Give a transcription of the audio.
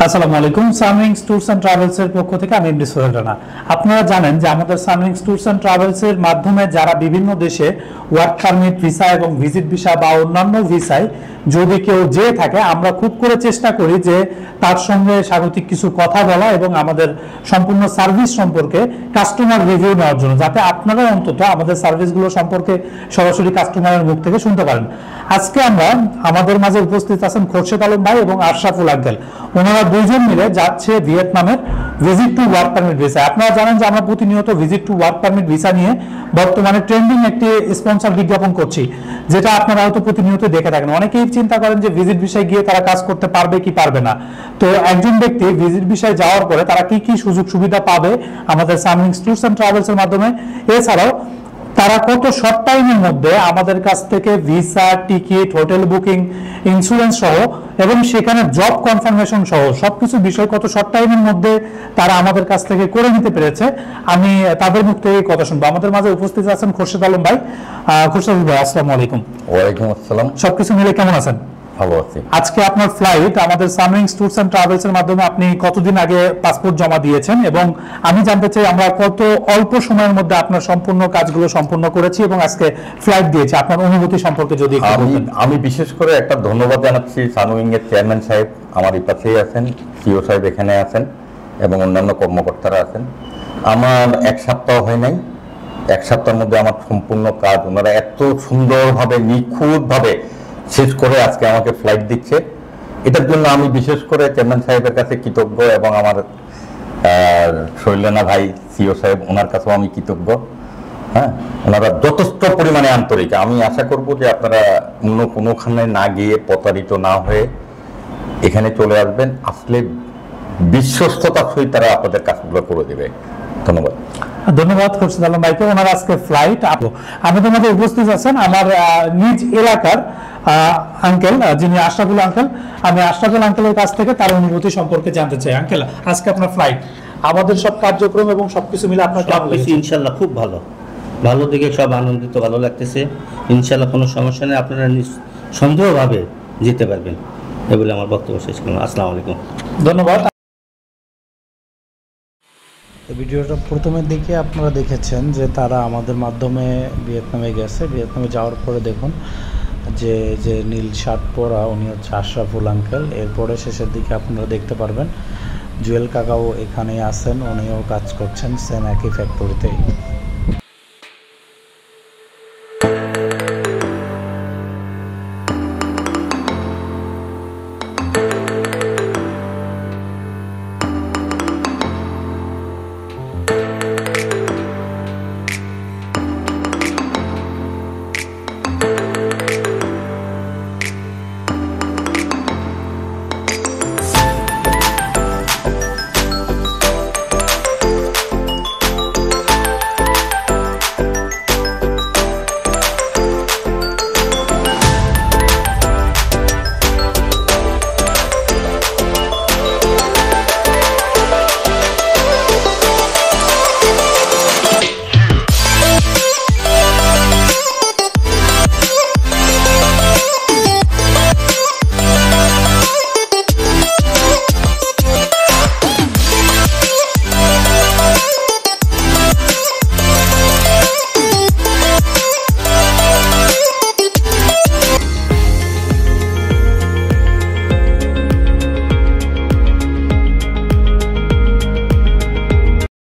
আসসালামু আলাইকুম। সানউইংস tours and travels এর পক্ষ থেকে আমি এমডি সোহেল রানা। আপনারা জানেন যে আমাদের সানউইংস ট্যুরস অ্যান্ড ট্রাভেলস এর মাধ্যমে যারা বিভিন্ন দেশে ওয়ার্ক পারমিট, ভিসা এবং ভিজিট ভিসা বা অন্যান্য ভিসায় যদি কেউ যেয়ে থাকে, আমরা খুব করে চেষ্টা করি যে তার সঙ্গে স্বাগতিক কিছু কথা বলা এবং আমাদের সম্পূর্ণ সার্ভিস সম্পর্কে কাস্টমার রিভিউ নেওয়ার জন্য, যাতে আপনারা অন্তত আমাদের সার্ভিসগুলো সম্পর্কে সরাসরি কাস্টমারের মুখ থেকে শুনতে পারেন। আজকে আমাদের মাঝে উপস্থিত আছেন খোরশেদ আলম ভাই এবং আশরাফুল আঙ্কেল। ওনারা দুইজন মিলে যাচ্ছে ভিয়েতনামের visit to work permit visa. আপনারা জানেন যে আমরা প্রতিনিয়ত visit to work permit visa নিয়ে বর্তমানে ট্রেন্ডিং একটি স্পন্সর বিজ্ঞাপন করছি, যেটা আপনারা হয়তো প্রতিনিয়ত দেখে থাকেন। অনেকেই চিন্তা করেন যে ভিজিট ভিসায় গিয়ে তারা কাজ করতে পারবে কি পারবে না। তো একজন ব্যক্তি ভিজিট ভিসায় যাওয়ার পরে তারা কি কি সুযোগ সুবিধা পাবে আমাদের সানউইংস ট্যুরস অ্যান্ড ট্রাভেলস এর মাধ্যমে, এছাড়াও তারা কত শর্ট টাইমের মধ্যে আমাদের কাছ থেকে visa, ticket, hotel booking, insurance সহ এবং সেখানে জব কনফার্মেশন সহ সবকিছু বিষয় কত শর্ট টাইমের মধ্যে তারা আমাদের কাছ থেকে করে নিতে পেরেছে, আমি তাদের মুখ থেকে কথা শুনবো। আমাদের মাঝে উপস্থিত আছেন খোরশেদ আলম ভাই। খোরশেদ ভাই, আসসালামু আলাইকুম। ওয়ালাইকুম আসসালাম। সবকিছু মিলে কেমন আছেন? ভালো আছি। আজকে আপনার ফ্লাইট আমাদের সানউইংস ট্যুরস অ্যান্ড ট্রাভেলস এর মাধ্যমে আপনি কতদিন আগে পাসপোর্ট জমা দিয়েছেন, এবং আমি জানতে চাই আমরা কত অল্প সময়ের মধ্যে আপনার সম্পূর্ণ কাজগুলো সম্পূর্ণ করেছি এবং আজকে ফ্লাইট দিয়েছি, আপনার অনুভূতি সম্পর্কে যদি একটু বলতেন। আমি বিশেষ করে একটা ধন্যবাদ জানাচ্ছি সানউইং এর চেয়ারম্যান সাহেব, আমার এই পাশেই আছেন, সিও সাহেব এখানে আছেন এবং অন্যান্য কর্মকর্তারা আছেন। আমার এক সপ্তাহ হয় নাই, এক সপ্তাহের মধ্যে আমার সম্পূর্ণ কাজ ওনারা এত সুন্দরভাবে নিখুঁতভাবে শেষ করে আজকে আমাকে ফ্লাইট দিচ্ছে। এটার জন্য আমি বিশেষ করে চেয়ারম্যান সাহেবের কাছে কৃতজ্ঞ এবং আমার শৈলেনা ভাই সিও সাহেব, ওনার কাছেও আমি কৃতজ্ঞ। হ্যাঁ, ওনারা যথেষ্ট পরিমাণে আন্তরিক। আমি আশা করব যে আপনারা অন্য কোনোখানে না গিয়ে প্রতারিত না হয়ে এখানে চলে আসবেন, আসলে বিশ্বস্ততার সহিত তারা আপনাদের কাজগুলো করে দেবে। ধন্যবাদ। ধন্যবাদ খোরশেদ আলম ভাইকে। ওনার আজকে ফ্লাইট আমাদের মধ্যে উপস্থিত আছেন আমার নিজ এলাকার আঙ্কেল, যিনি আশরাফুল আঙ্কেল। আমি আশরাফুল আঙ্কেলের কাছ থেকে তার অনুভূতি সম্পর্কে জানতে চাই। আঙ্কেল, আজকে আপনার ফ্লাইট, আমাদের সব কার্যক্রম এবং সবকিছু মিলে আপনার কেমন লাগছে? ইনশাল্লাহ খুব ভালো, ভালো দিকে সব আনন্দিত, ভালো লাগতেছে। ইনশাল্লাহ কোনো সমস্যা নেই, আপনারা সন্দেহভাবে যেতে পারবেন, এ বলে আমার বক্তব্য শেষ করলাম। আসসালামু আলাইকুম। ধন্যবাদ। ভিডিওটা প্রথমের দিকে আপনারা দেখেছেন যে তারা আমাদের মাধ্যমে ভিয়েতনামে গেছে। ভিয়েতনামে যাওয়ার পরে দেখুন যে নীল শার্ট পরা উনি হচ্ছে আশরাফুল আঙ্কেল। এরপরে শেষের দিকে আপনারা দেখতে পারবেন জুয়েল কাকাও এখানেই আছেন, উনিও কাজ করছেন সেম একই ফ্যাক্টরিতেই।